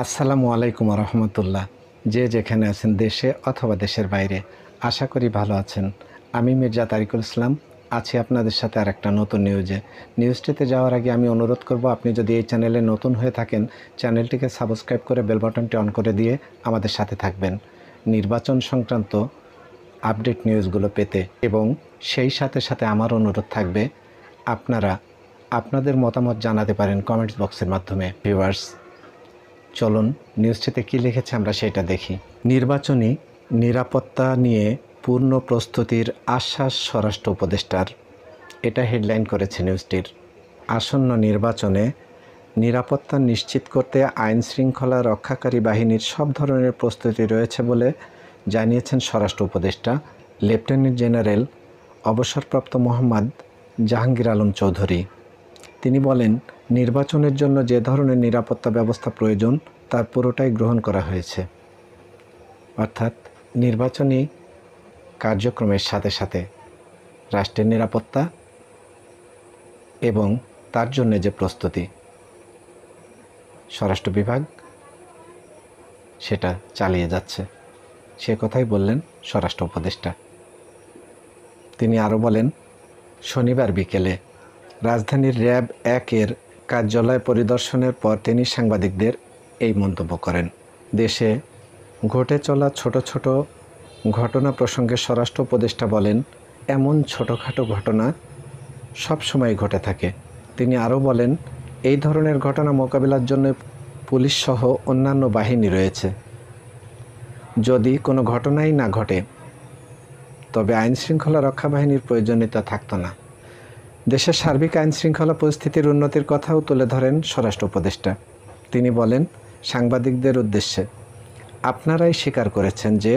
আসসালামু আলাইকুম রহমতুল্লাহ। যে যেখানে আছেন দেশে অথবা দেশের বাইরে, আশা করি ভালো আছেন। আমি মির্জা তারিকুল ইসলাম আছি আপনাদের সাথে আর একটা নতুন নিউজটিতে যাওয়ার আগে আমি অনুরোধ করব, আপনি যদি এই চ্যানেলে নতুন হয়ে থাকেন চ্যানেলটিকে সাবস্ক্রাইব করে বেল বাটনটি অন করে দিয়ে আমাদের সাথে থাকবেন নির্বাচন সংক্রান্ত আপডেট নিউজগুলো পেতে। এবং সেই সাথে সাথে আমার অনুরোধ থাকবে, আপনারা আপনাদের মতামত জানাতে পারেন কমেন্টস বক্সের মাধ্যমে। ভিউয়ার্স, চলুন নিউজটিতে কী লিখেছে আমরা সেটা দেখি। নির্বাচনী নিরাপত্তা নিয়ে পূর্ণ প্রস্তুতির আশ্বাস স্বরাষ্ট্র উপদেষ্টার, এটা হেডলাইন করেছে নিউজটির। আসন্ন নির্বাচনে নিরাপত্তা নিশ্চিত করতে আইন শৃঙ্খলা রক্ষাকারী বাহিনীর সব ধরনের প্রস্তুতি রয়েছে বলে জানিয়েছেন স্বরাষ্ট্র উপদেষ্টা লেফটেন্যান্ট জেনারেল অবসরপ্রাপ্ত মোহাম্মদ জাহাঙ্গীর আলম চৌধুরী। তিনি বলেন, নির্বাচনের জন্য যে ধরনের নিরাপত্তা ব্যবস্থা প্রয়োজন তার পুরোটাই গ্রহণ করা হয়েছে। অর্থাৎ নির্বাচনী কার্যক্রমের সাথে সাথে রাষ্ট্রের নিরাপত্তা এবং তার জন্য যে প্রস্তুতি স্বরাষ্ট্র বিভাগ সেটা চালিয়ে যাচ্ছে, সে কথাই বললেন স্বরাষ্ট্র উপদেষ্টা। তিনি আরও বলেন, শনিবার বিকেলে রাজধানীর র্যাব 1-এর কার্যালয় পরিদর্শনের পর তিনি সাংবাদিকদের এই মন্তব্য করেন। দেশে ঘটে চলা ছোট ছোট ঘটনা প্রসঙ্গে স্বরাষ্ট্র উপদেষ্টা বলেন, এমন ছোটোখাটো ঘটনা সবসময় ঘটে থাকে। তিনি আরও বলেন, এই ধরনের ঘটনা মোকাবিলার জন্য পুলিশ সহ অন্যান্য বাহিনী রয়েছে। যদি কোনো ঘটনাই না ঘটে তবে আইনশৃঙ্খলা রক্ষা বাহিনীর প্রয়োজনীয়তা থাকতো না। দেশের সার্বিক আইনশৃঙ্খলা পরিস্থিতির উন্নতির কথাও তুলে ধরেন স্বরাষ্ট্র উপদেষ্টা। তিনি বলেন, সাংবাদিকদের উদ্দেশ্যে, আপনারাই স্বীকার করেছেন যে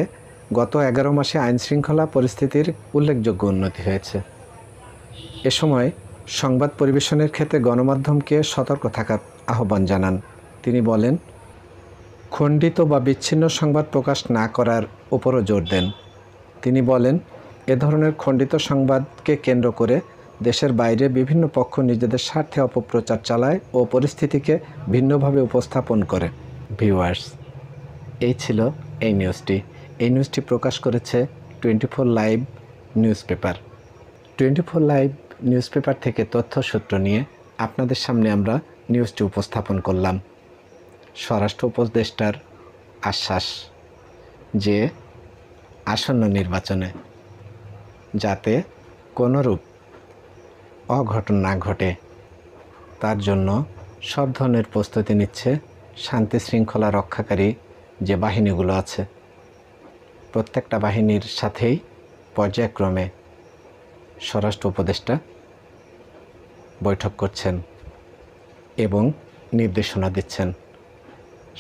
গত 11 মাসে আইনশৃঙ্খলা পরিস্থিতির উল্লেখযোগ্য উন্নতি হয়েছে। এ সময় সংবাদ পরিবেশনের ক্ষেত্রে গণমাধ্যমকে সতর্ক থাকার আহ্বান জানান। তিনি বলেন, খণ্ডিত বা বিচ্ছিন্ন সংবাদ প্রকাশ না করার উপরও জোর দেন। তিনি বলেন, এ ধরনের খণ্ডিত সংবাদকে কেন্দ্র করে দেশের বাইরে বিভিন্ন পক্ষ নিজেদের স্বার্থে অপপ্রচার চালায় ও পরিস্থিতিকে ভিন্নভাবে উপস্থাপন করে। ভিউয়ার্স, এই ছিল এই নিউজটি প্রকাশ করেছে 24 লাইভ নিউজপেপার। 24 লাইভ নিউজপেপার থেকে তথ্যসূত্র নিয়ে আপনাদের সামনে আমরা নিউজটি উপস্থাপন করলাম। স্বরাষ্ট্র উপদেষ্টার আশ্বাস যে আসন্ন নির্বাচনে যাতে কোনোরূপ অঘটন না ঘটে তার জন্য সব ধরনের প্রস্তুতি নিচ্ছে শান্তি শৃঙ্খলা রক্ষাকারী যে বাহিনীগুলো আছে। প্রত্যেকটা বাহিনীর সাথেই পর্যায়ক্রমে স্বরাষ্ট্র উপদেষ্টা বৈঠক করছেন এবং নির্দেশনা দিচ্ছেন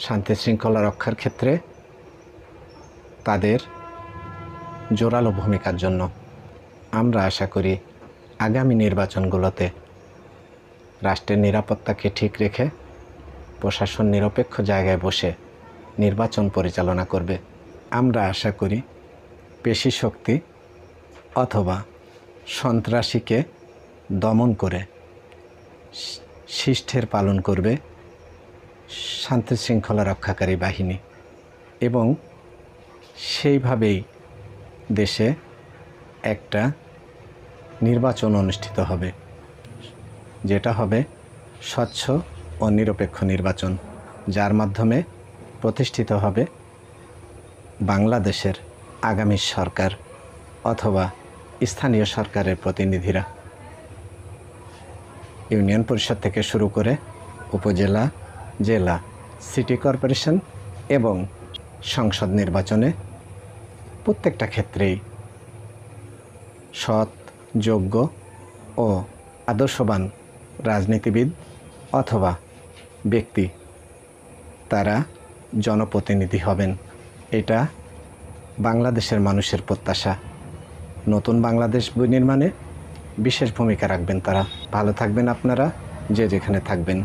শান্তি শৃঙ্খলা রক্ষার ক্ষেত্রে তাদের জোরালো ভূমিকার জন্য। আমরা আশা করি আগামী নির্বাচনগুলোতে রাষ্ট্রের নিরাপত্তাকে ঠিক রেখে প্রশাসন নিরপেক্ষ জায়গায় বসে নির্বাচন পরিচালনা করবে। আমরা আশা করি পেশি শক্তি অথবা সন্ত্রাসীকে দমন করে শিষ্টের পালন করবে শান্তি শৃঙ্খলা রক্ষাকারী বাহিনী এবং সেইভাবেই দেশে একটা নির্বাচন অনুষ্ঠিত হবে, যেটা হবে স্বচ্ছ ও নিরপেক্ষ নির্বাচন, যার মাধ্যমে প্রতিষ্ঠিত হবে বাংলাদেশের আগামী সরকার অথবা স্থানীয় সরকারের প্রতিনিধিরা। ইউনিয়ন পরিষদ থেকে শুরু করে উপজেলা, জেলা, সিটি কর্পোরেশন এবং সংসদ নির্বাচনে প্রত্যেকটা ক্ষেত্রেই সৎ, যোগ্য ও আদর্শবান রাজনীতিবিদ অথবা ব্যক্তি তারা জনপ্রতিনিধি হবেন। এটা বাংলাদেশের মানুষের প্রত্যাশা। নতুন বাংলাদেশ নির্মাণে বিশেষ ভূমিকা রাখবেন তারা। ভালো থাকবেন আপনারা। যে যেখানে থাকবেন।